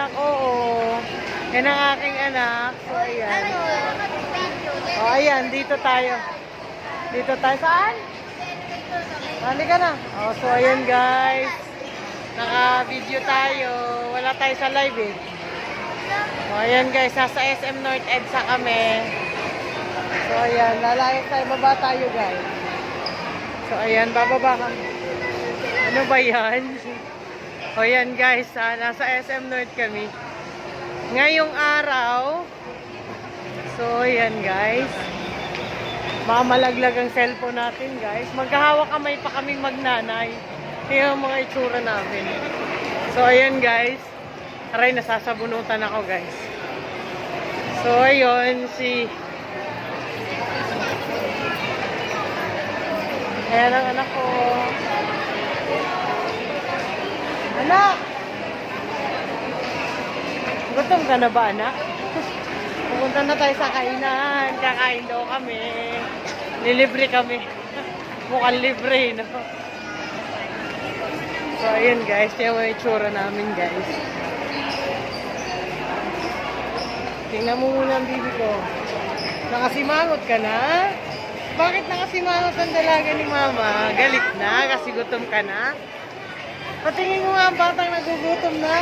anak, oo. Yan ang aking anak. So, ayan. O, ayan, dito tayo. Dito tayo. Saan? Halika na. O, so, ayan guys. Naka-video tayo. Wala tayo sa live eh. O, ayan guys. Nasa SM North EDSA kami. So, ayan. Lalayas tayo. Baba tayo guys. So, ayan. Bababa kami. Ano ba yan? O, ayan guys. Nasa SM North kami. Ngayong araw. So, ayan guys. Mamalaglag ang cellphone natin guys. Maghahawak kamay pa kaming magnanay. Tingnan ang mga itsura namin. So, ayan guys. Aray, nasasabunutan ako guys. So, ayun. Ayan ang anak ko. Anak! Gutom ka na ba, anak? Pupunta na tayo sa kainan. Kakain daw kami. Nilibre kami. Mukhang libre, no? So, ayun guys. Yung mga itsura namin, guys. Tingnan mo muna ang bibi ko. Nakasimangot ka na? Bakit nakasimangot ang dalaga ni mama? Galit na? Kasi gutom ka na? Patingin mo nga ang batang nagugutom na.